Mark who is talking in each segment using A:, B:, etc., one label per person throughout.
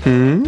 A: Hmm?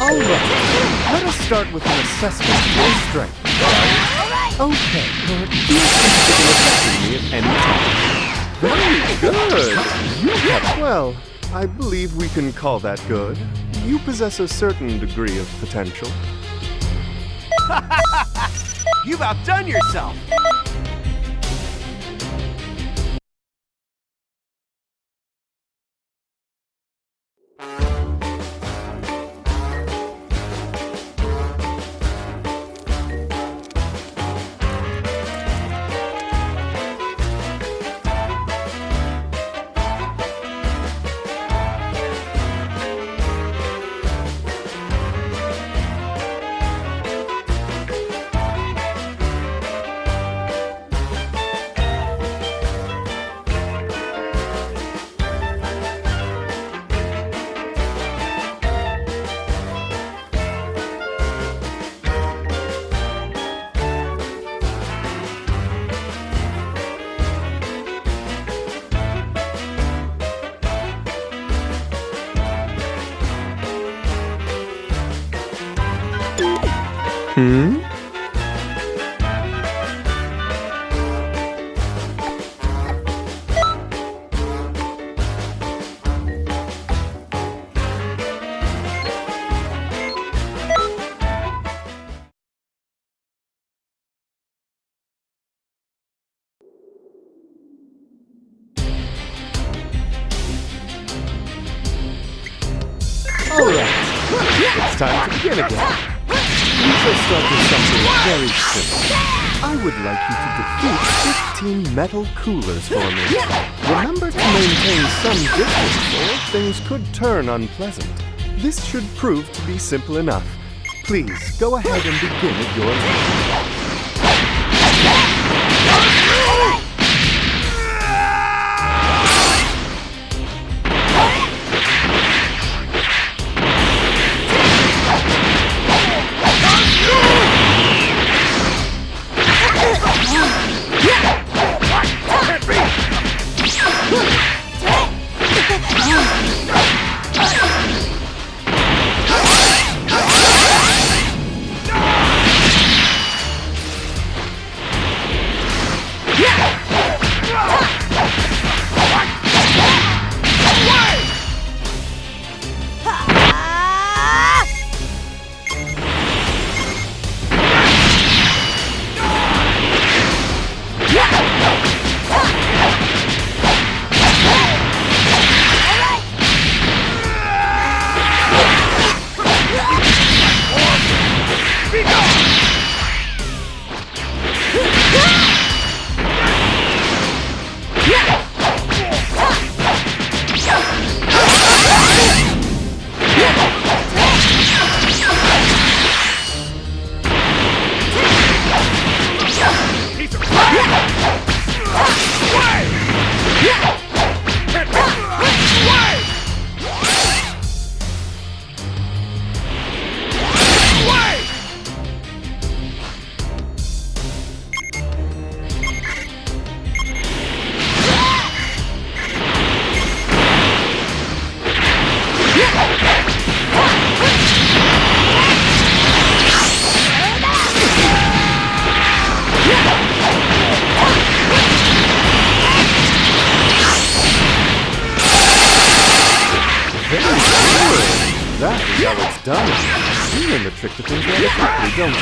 A: All right, let us start with an assessment of your strength. Okay, feel free to affecting me at any time. Very good! Well, I believe we can call that good. You possess a certain degree of potential.
B: You've outdone yourself!
A: Hmm? All right, it's time to begin again. We shall start with something very simple. I would like you to defeat 15 metal coolers for me. Remember to maintain some distance or things could turn unpleasant. This should prove to be simple enough. Please, go ahead and begin at your level. That is how it's done. You learn the trick to things rather quickly, don't you?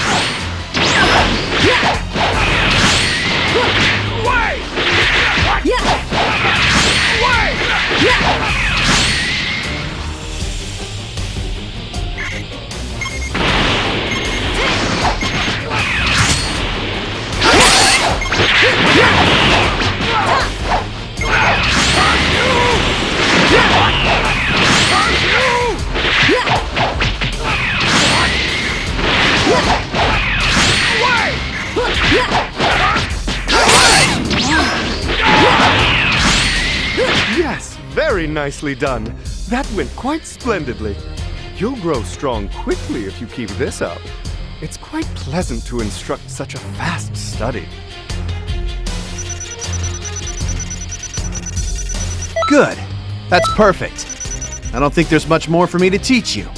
B: Away! Away!
A: Very nicely done. That went quite splendidly. You'll grow strong quickly if you keep this up. It's quite pleasant to instruct such a fast study.
C: Good. That's perfect. I don't think there's much more for me to teach you.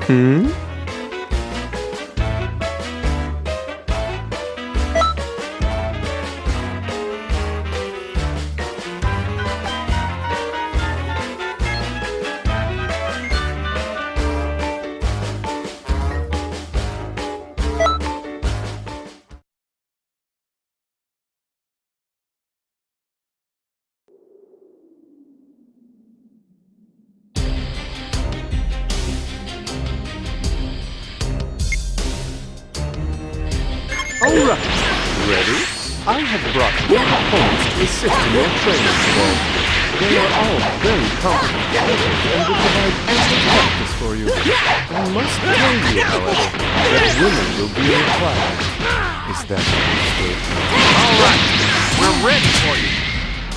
A: Hmm? Alright, ready? I have brought your opponents to assist in your training today. They are all very competent fighters and will provide ample practice for you. I must tell you, however, that women will be required. Is that understood?
B: Alright, we're ready for you.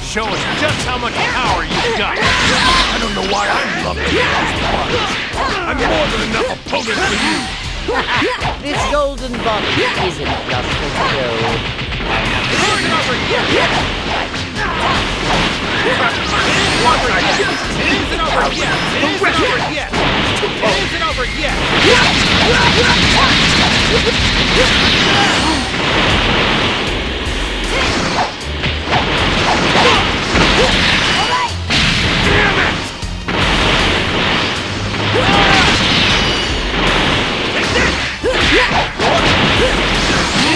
B: Show us just how much power you've got. I don't know why I'm loving these ones. I'm more than enough opponent for you.
D: This golden body isn't just a show.
B: Turn it over here. It isn't over yet. It isn't over yet. It isn't over yet. Damn it!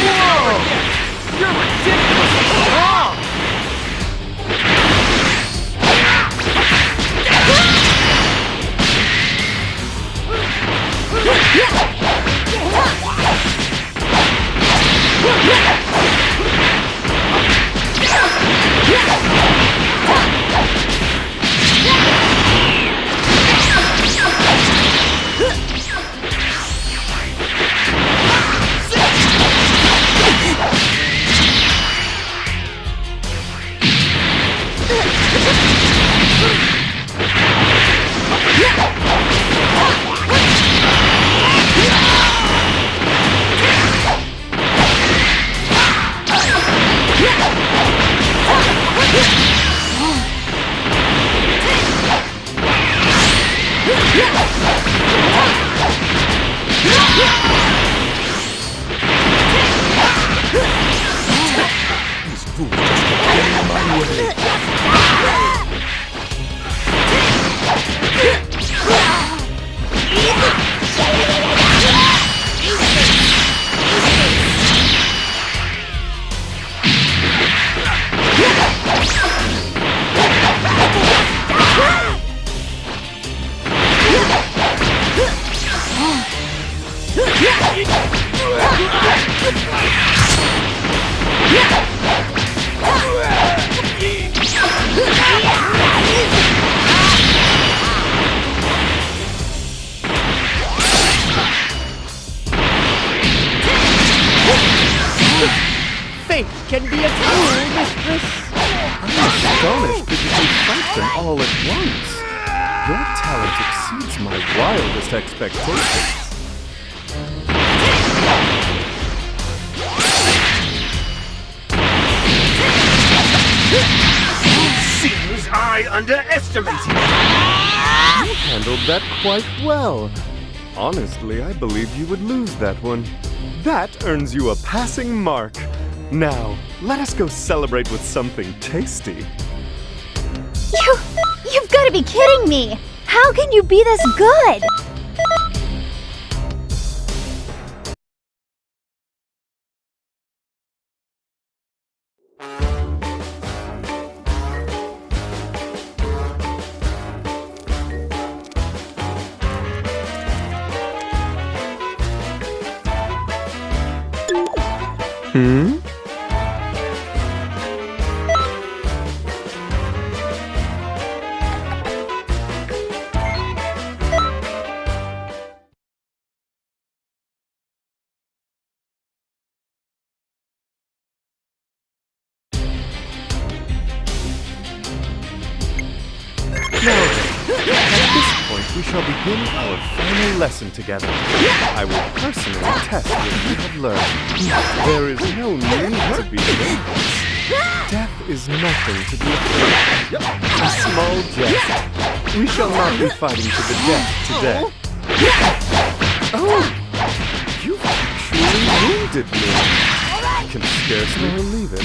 B: Whoa! You're ridiculously strong!
D: Fate can be a cruel mistress.
A: I'm astonished that you can fight them all at once. Your talent exceeds my wildest expectations.
B: Seems I underestimated you.
A: You handled that quite well. Honestly, I believed you would lose that one. That earns you a passing mark. Now, let us go celebrate with something tasty.
E: You've got to be kidding me! How can you be this good?
A: Hmm? At this point, we shall begin our final lesson together. I will personally test what you have learned. There is no need to be nervous. Death is nothing to be afraid of. A small jest. We shall not be fighting to the death today. Oh! You actually wounded me. I can scarcely believe it.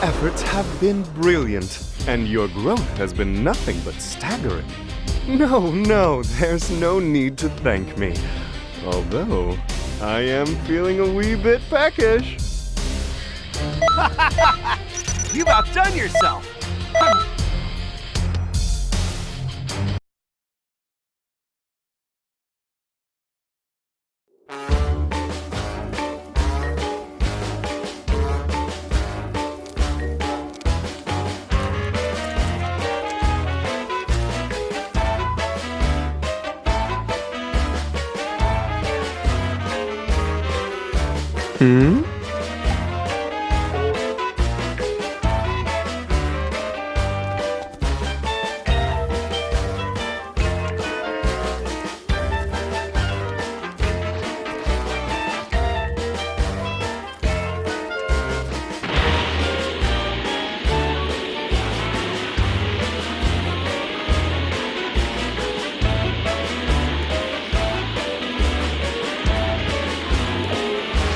A: Efforts have been brilliant, and your growth has been nothing but staggering. No, there's no need to thank me. Although, I am feeling a wee bit peckish.
C: You've outdone yourself!
A: Hmm?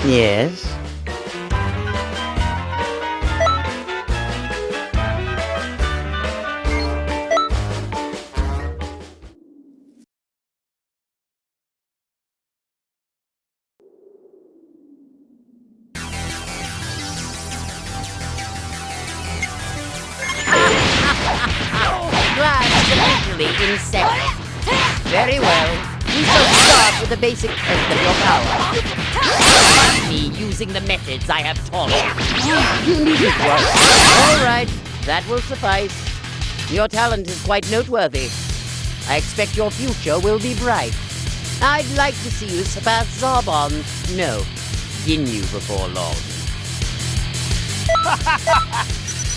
D: Yes? Class is officially in session. Very well. We shall start with the basic test of your power. Me using the methods I have taught you. You needn't worry. All right, that will suffice. Your talent is quite noteworthy. I expect your future will be bright. I'd like to see you surpass Zarbon. No, Ginyu before long.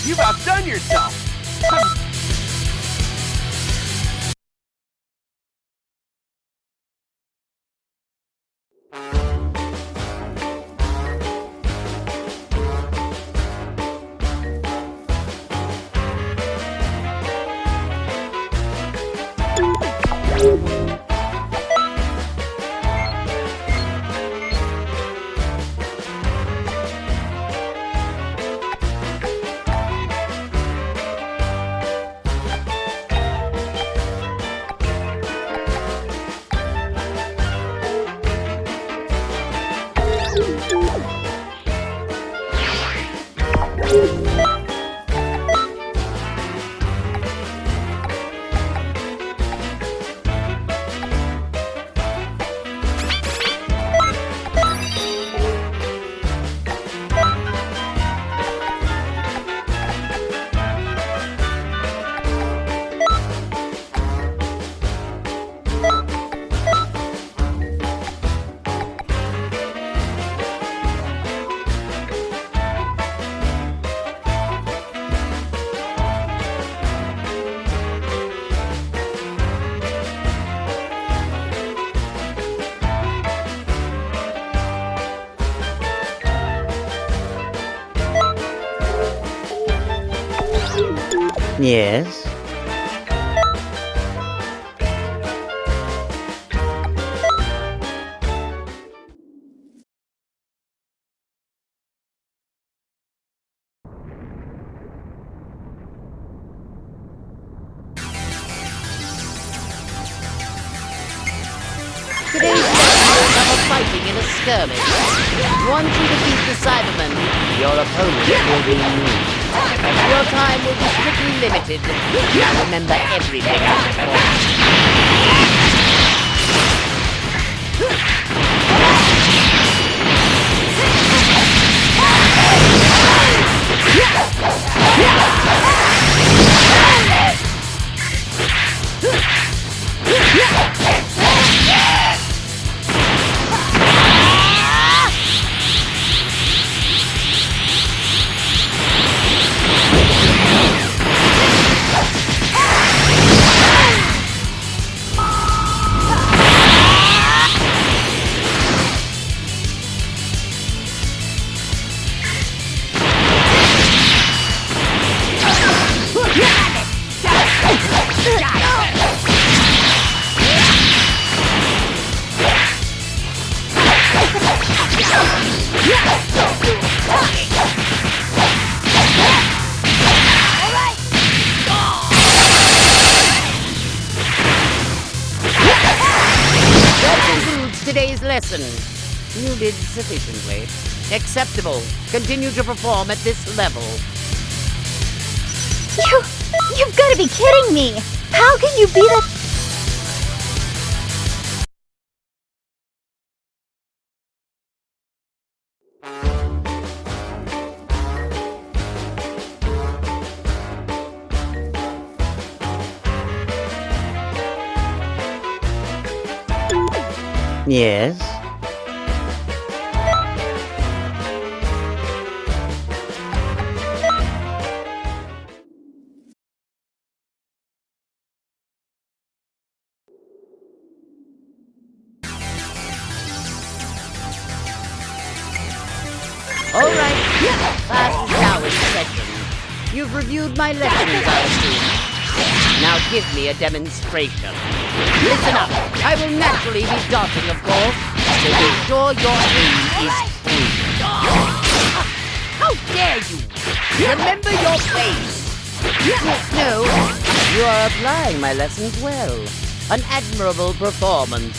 C: You've outdone yourself!
D: Yes? Today's lesson is about fighting in a skirmish. Once you defeat the Cybermen, your opponent will be me. Your time will be strictly limited. Now remember everything after all. Today's lesson. You did sufficiently. Acceptable. Continue to perform at this level.
E: You've got to be kidding me! How can you be that?
D: Yes? All right. Class is now in session. You've reviewed my lessons, I assume. Now give me a demonstration. Listen up. I will naturally be darting, of course, so be sure your aim is true. How dare you! Remember your face! No, you are applying my lessons well. An admirable performance.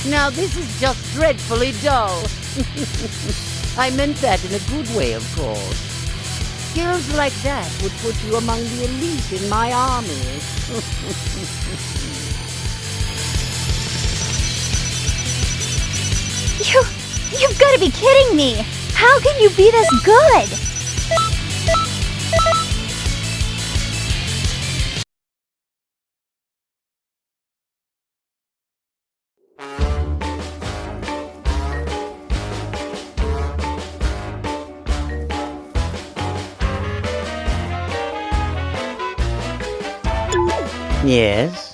D: Now this is just dreadfully dull. I meant that in a good way, of course. Skills like that would put you among the elite in my army.
E: You've got to be kidding me! How can you be this good?
D: Yes?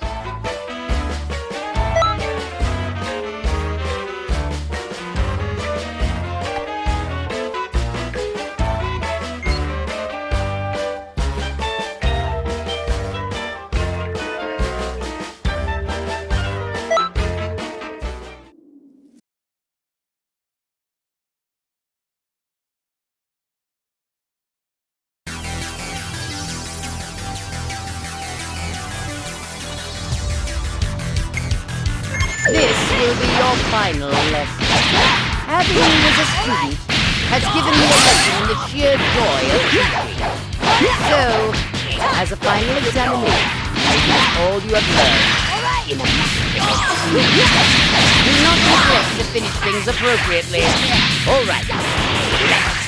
D: This will be your final lesson. Having you as a student has given me a lesson in the sheer joy of teaching. So, as a final examination, I use all you have learned in a Do not neglect to finish things appropriately. All right. Let's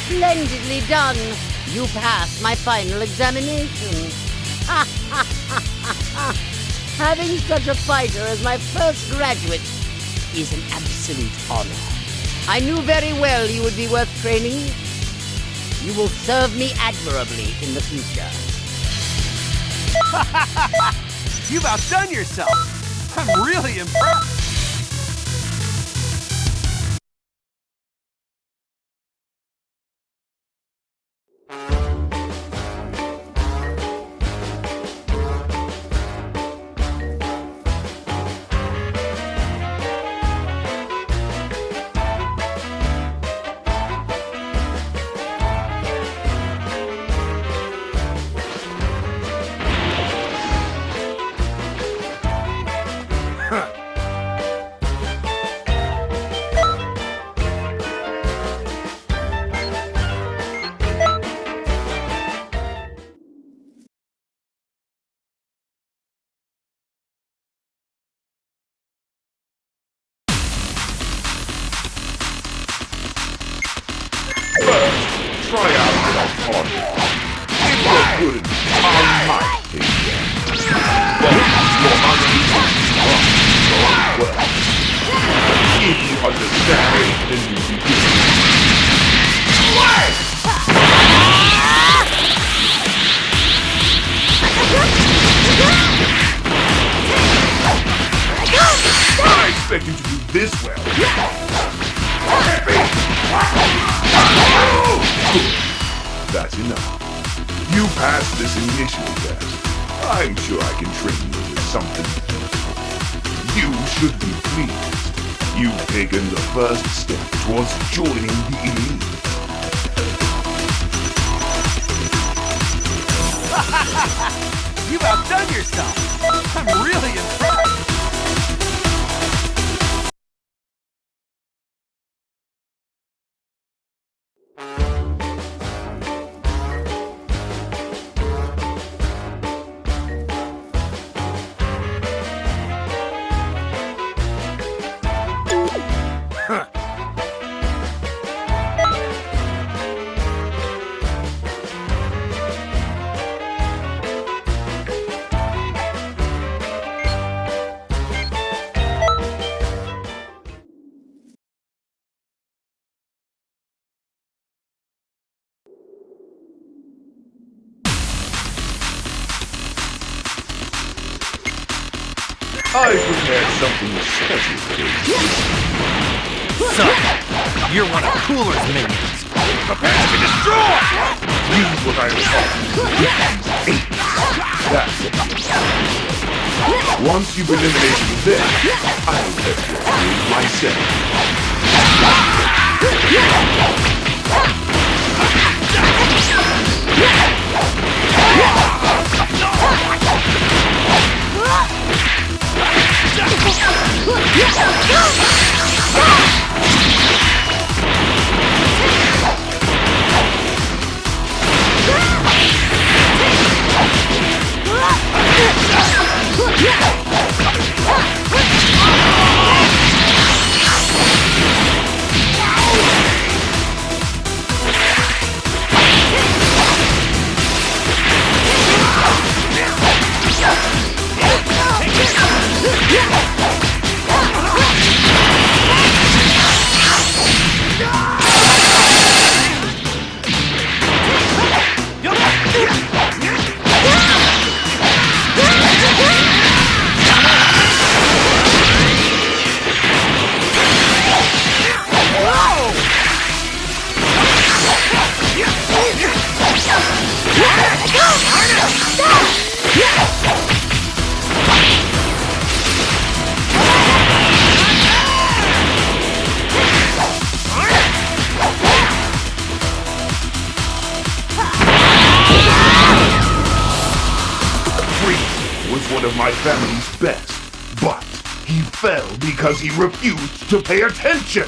D: Splendidly done! You passed my final examination. Having such a fighter as my first graduate is an absolute honor. I knew very well you would be worth training. You will serve me admirably in the future.
C: You've outdone yourself. I'm really impressed.
F: Try out without talking. If you're good, I might take you. But you're unable to well. If you understand, then you begin. I expect you to do this well. That's enough. You passed this initial test. I'm sure I can train you with something. You should be pleased. You've taken the first step towards joining the elite.
C: You've outdone yourself. I'm really impressed.
F: I prepared something special for you.
B: Son, you're one of Cooler's minions. Prepare to be destroyed!
F: Use what I am calling eight. That's it. Once you've eliminated them, I'll test your skills myself. One of my family's best, but he fell because he refused to pay attention.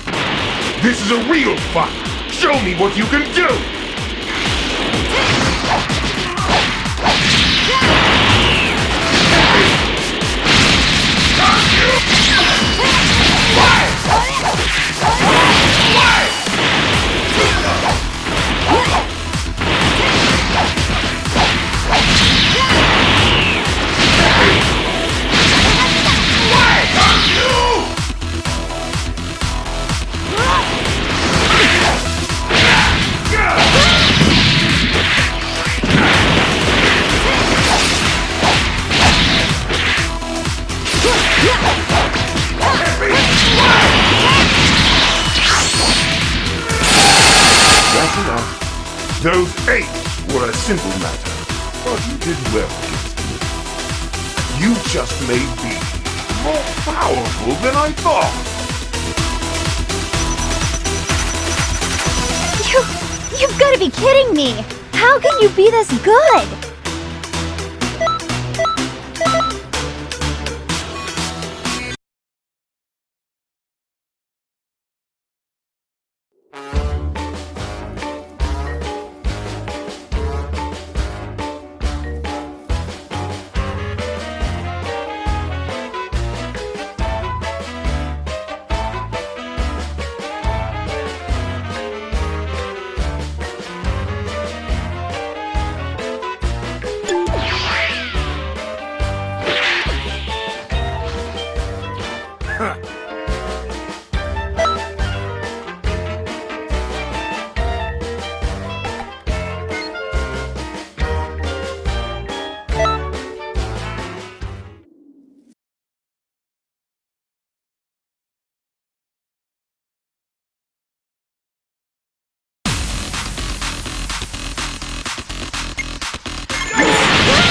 F: This is a real fight. Show me what you can do. Those 8 were a simple matter, but you did well against me. You just made me more powerful than I thought.
E: You've got to be kidding me! How can you be this good?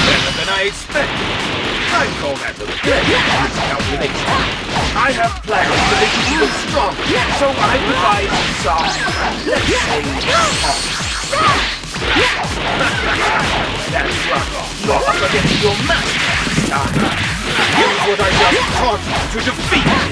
B: Better than I expected. I call that a very miscalculation. I have plans to make you even stronger, so I devised some, let's say, that's right. You're up against your master this time. Use what I just taught you to defeat me.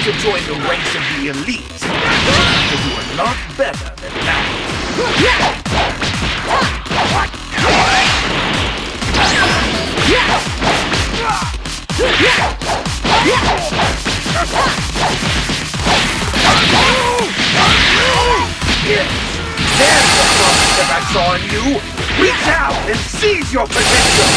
B: To join the ranks of the elite, but you are not better than that. Yes, there's the promise that I saw in you. Reach out and seize your potential.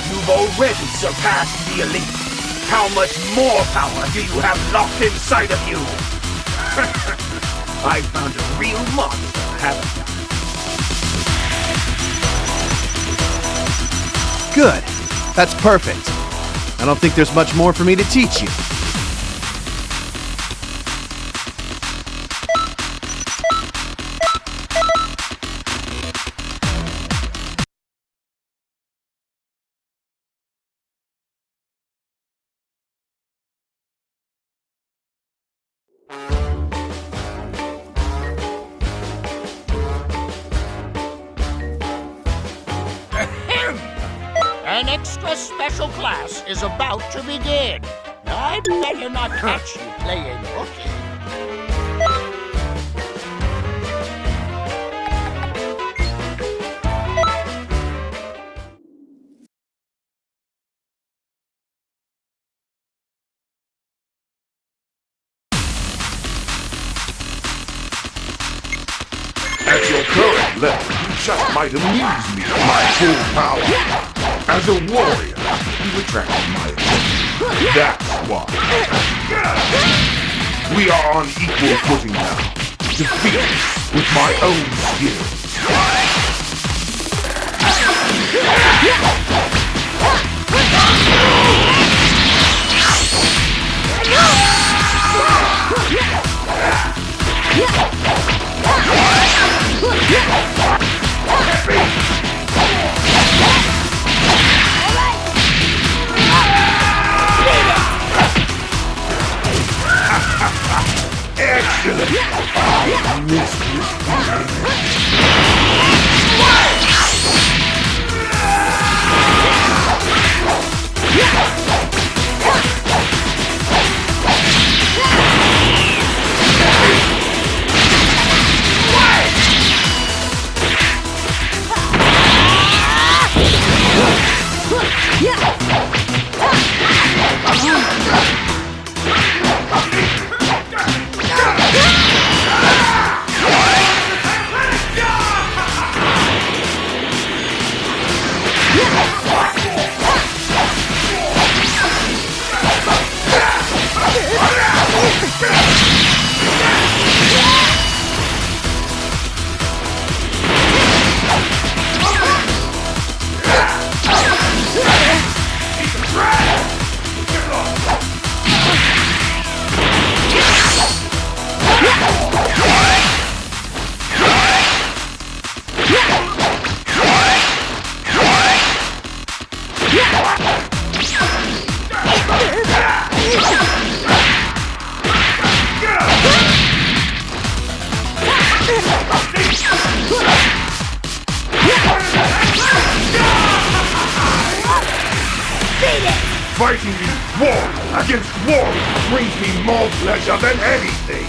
B: You've already surpassed the elite. How much more power do you have locked inside of you? I found a real monster, haven't I?
C: Good. That's perfect. I don't think there's much more for me to teach you.
G: An extra special class is about to begin. I'd better not catch you playing hooky.
F: At your current level, you just might amuse me with my full power. As a warrior, you attracted my attention. That's why. We are on equal footing now. Defeat me with my own skills. Excellent! I missed Fighting me war against war brings me more pleasure than anything.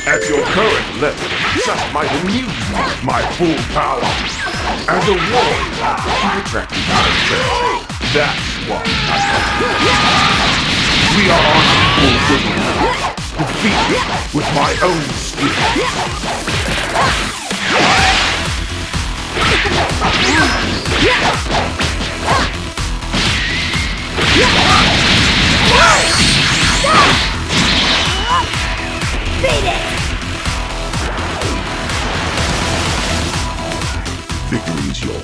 F: At your current level, you just might amuse me with my full power. As a warrior, you attracted my attention. That's why we are on equal footing now. Defeat me with my own skills.
E: Beat it!
F: Victory is yours.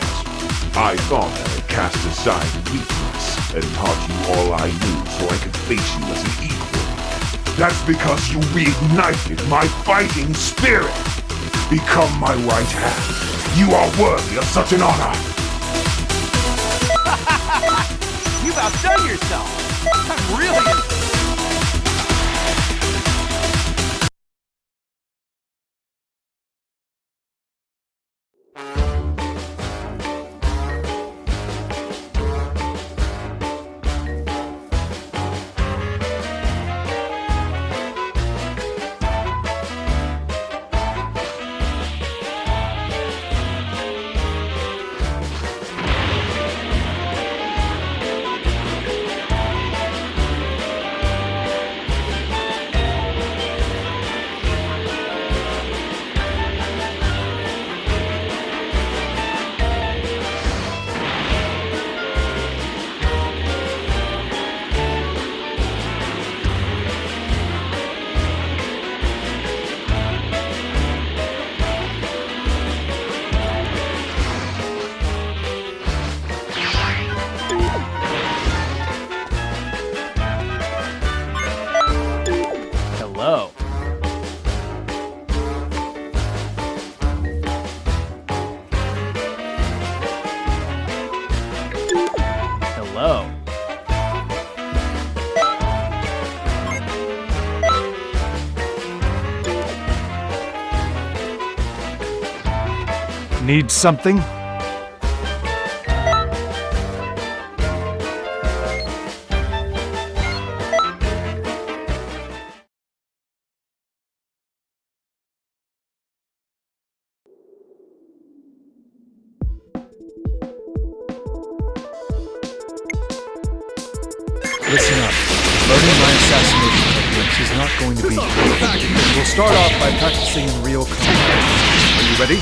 F: I thought I had cast aside weakness and taught you all I knew so I could face you as an equal. That's because you reignited my fighting spirit. Become my right hand. You are worthy of such an honor.
C: You've outdone yourself. I'm really... Hello. Hello. Need something? Listen up. Learning my assassination techniques is not going to be easy. We'll start off by practicing in real combat. Are you ready?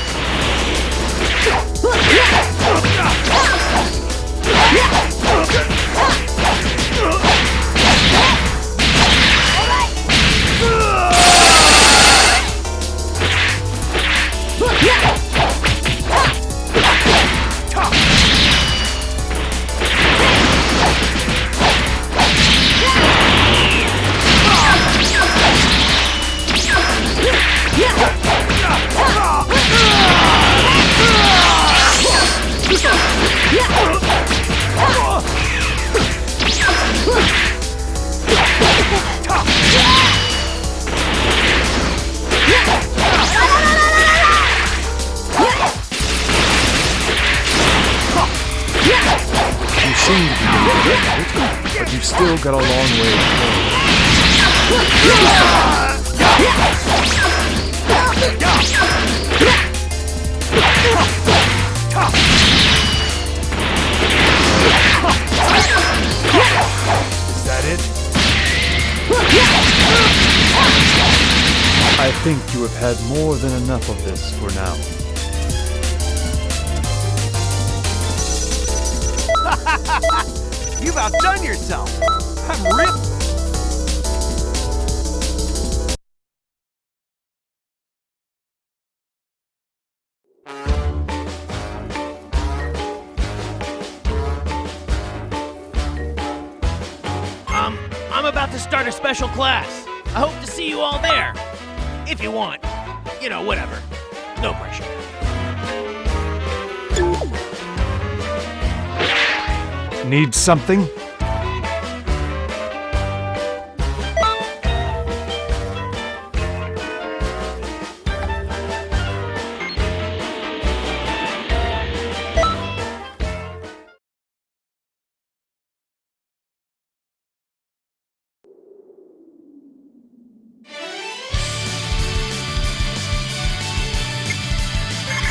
C: You seem to be doing it, but you've still got a long way to go. Is that it? I think you have had more than enough of this for now. You've outdone yourself! I'm real...
H: I'm about to start a special class. I hope to see you all there. If you want. You know, whatever. No pressure.
C: Need something?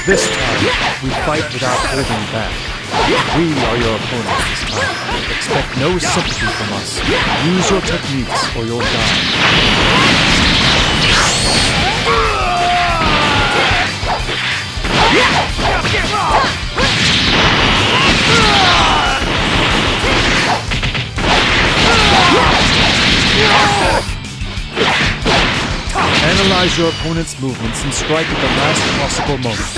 C: This time, we fight without holding back. We are your opponents this time. Expect no sympathy from us. Use your techniques or you'll die. Analyze your opponent's movements and strike at the last possible moment.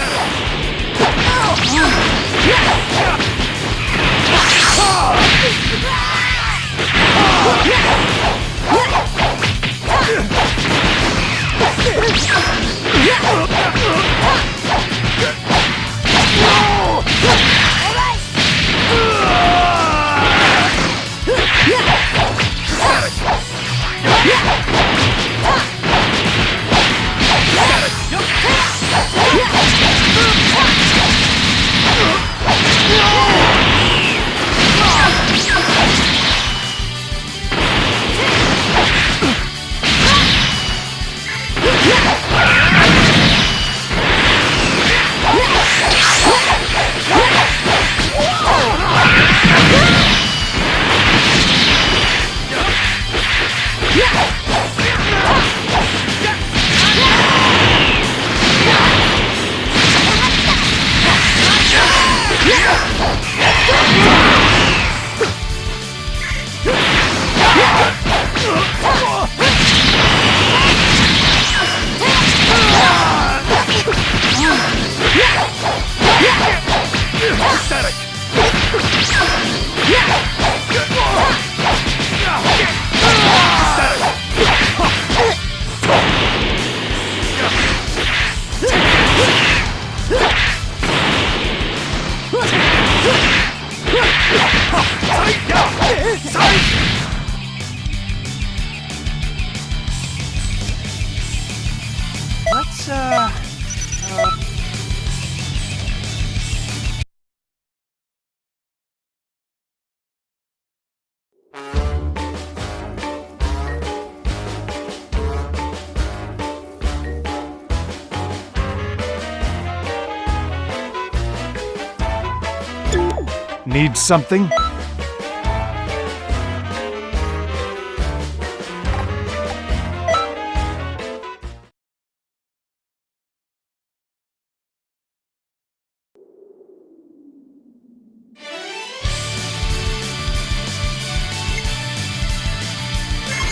C: Need something?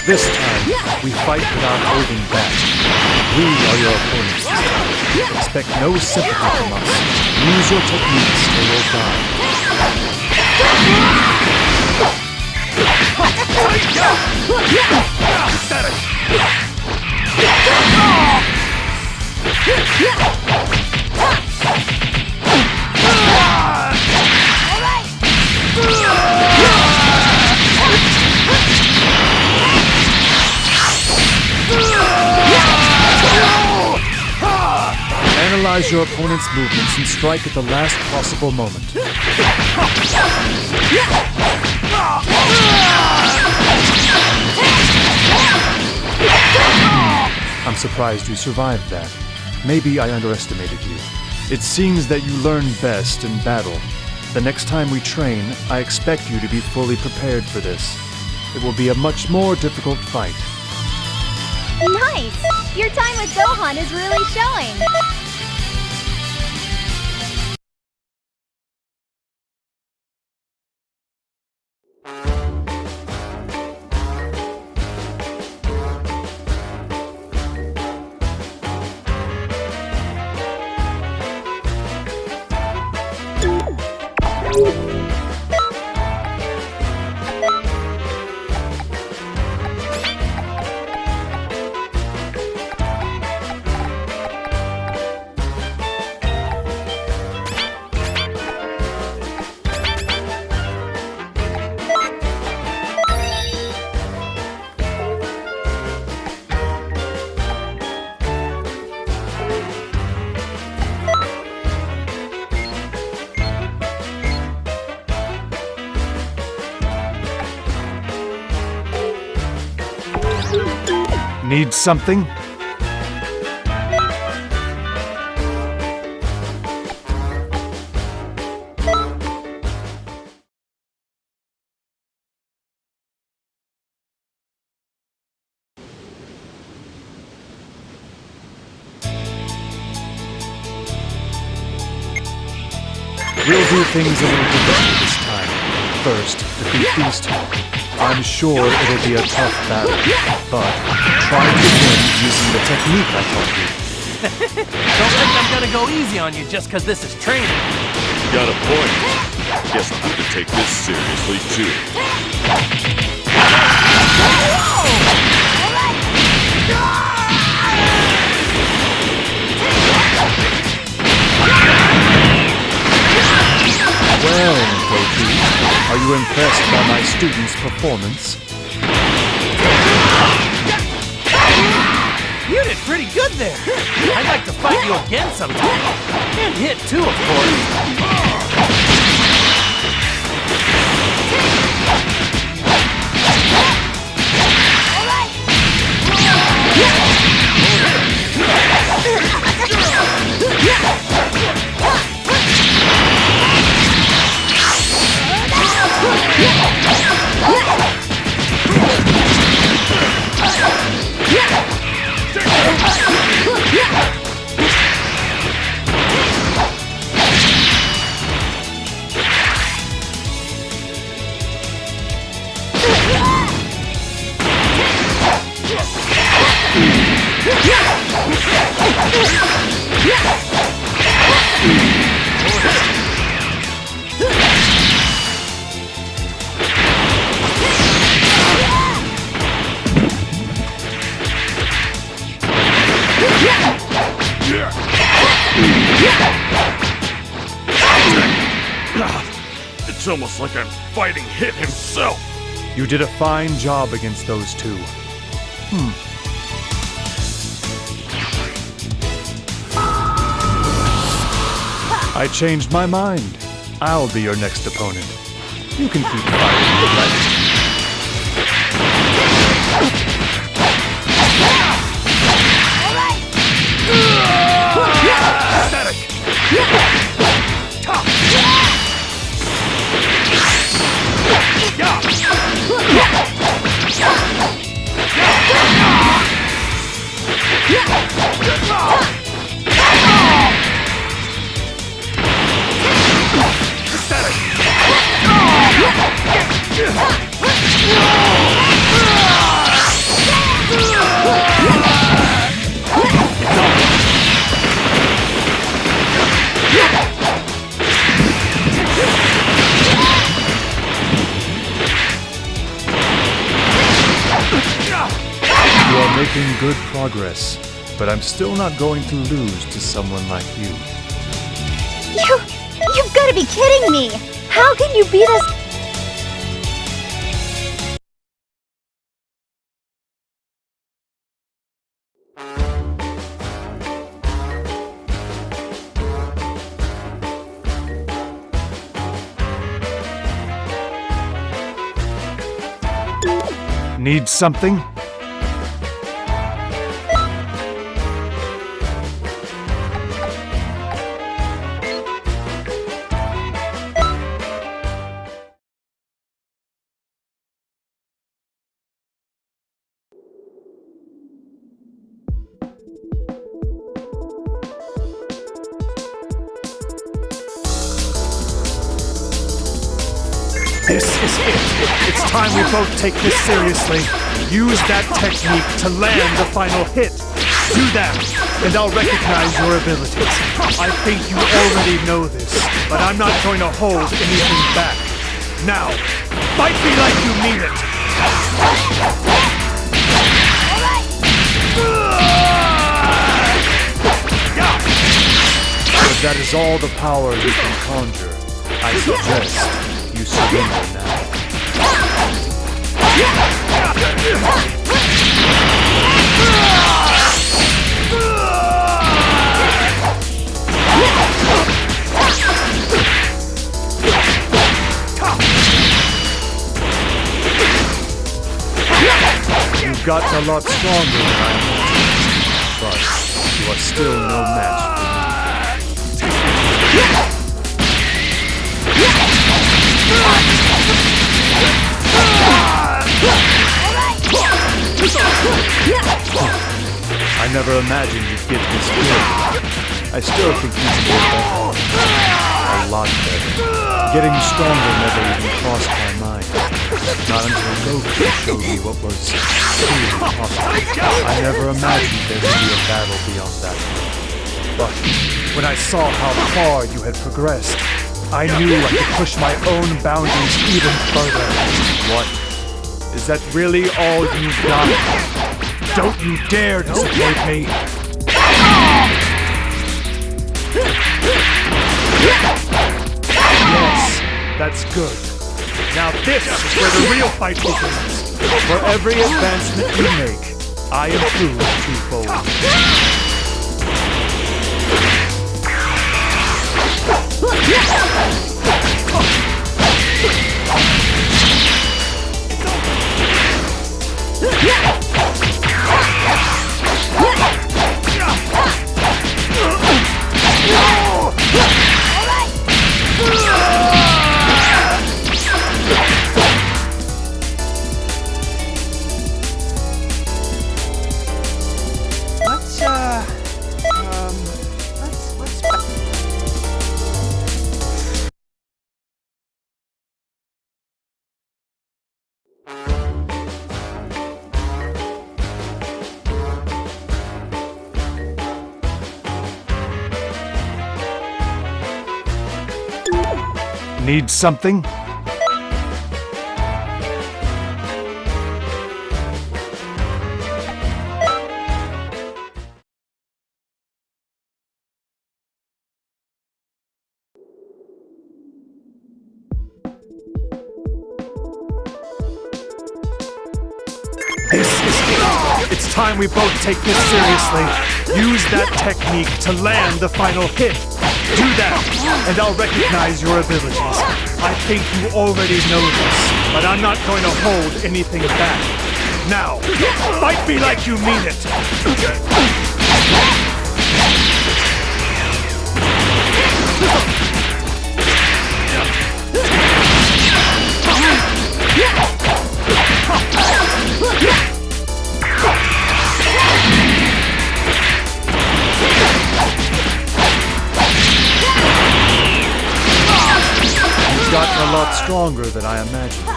C: This time, we fight without holding back. We are your opponents this time. Expect no sympathy from us. Use your techniques or you'll die. Analyze your opponent's movements and strike at the last possible moment. I'm surprised you survived that. Maybe I underestimated you. It seems that you learn best in battle. The next time we train, I expect you to be fully prepared for this. It will be a much more difficult fight.
E: Nice! Your time with Gohan is really showing.
C: Need something? We'll do things a little differently this time. First, defeat these two. I'm sure it'll be a tough battle, but try to win using the technique I taught you.
H: Don't think I'm gonna go easy on you just because this is training.
F: You got a point. Guess I'll have to take this seriously too.
C: Well, Goku, are you impressed by my student's performance?
H: You did pretty good there. I'd like to fight you again sometime. And hit too, of course.
F: It's almost like I'm fighting Hit himself.
C: You did a fine job against those two. I changed my mind. I'll be your next opponent. You can keep fighting if you like. making good progress, but I'm still not going to lose to someone like you.
E: You've got to be kidding me! How can you be this?
C: Need something? This is it. It's time we both take this seriously. Use that technique to land the final hit. Do that, and I'll recognize your abilities. I think you already know this, but I'm not going to hold anything back. Now, fight me like you mean it. If that is all the power you can conjure, I suggest you surrender now. You've gotten a lot stronger than I imagined, but you are still no match for me. I never imagined you'd get this good. I still think you can get better. A lot better. Getting stronger never even crossed my mind. Not until Goku showed me what was truly possible. I never imagined there would be a battle beyond that. But when I saw how far you had progressed, I knew I could push my own boundaries even further. What? Is that really all you've got? Don't you dare disappoint me! Yes, that's good. Now this is where the real fight begins. For every advancement you make, I improve twofold. Need something? This is it. It's time we both take this seriously. Use that technique to land the final hit. Do that, and I'll recognize your abilities. I think you already know this, but I'm not going to hold anything back. Now, fight me like you mean it! You've gotten a lot stronger than I imagined. But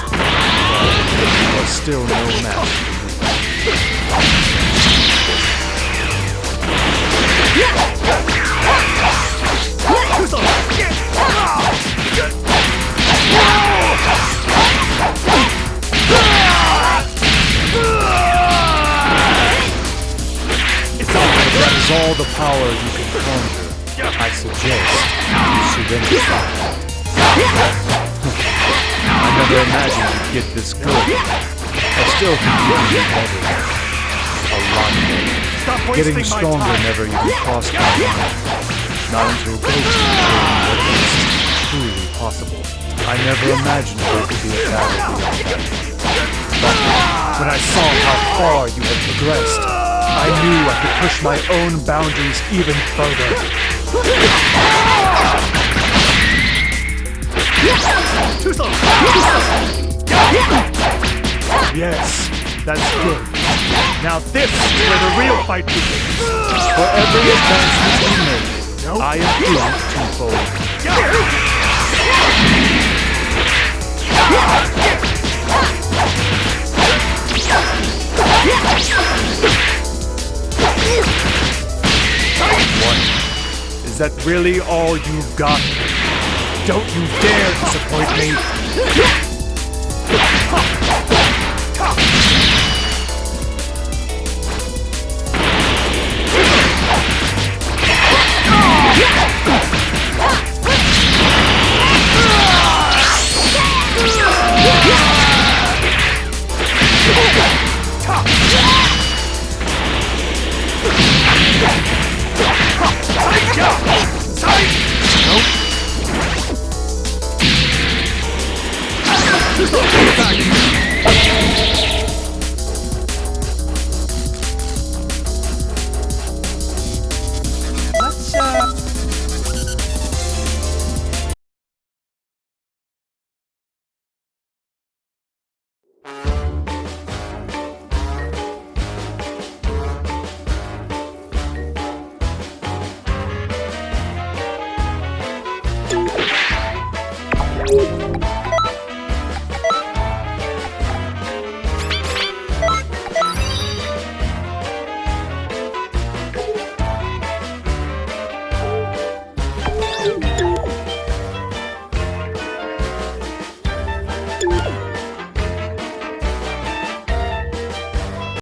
C: you are still no match for me. all the power you can conjure, I suggest you surrender. I never imagined you'd get this good. I still think you can do better. A lot better. Getting stronger never even crossed my mind. Not until Goku showed me what is truly possible. I never imagined there could be a battle beyond that. But when I saw how far you had progressed, I knew I could push my own boundaries even further. Yes, that's good. Now this is where the real fight begins. For every advancement you make, I improve twofold. What? Is that really all you've got? Don't you dare disappoint me!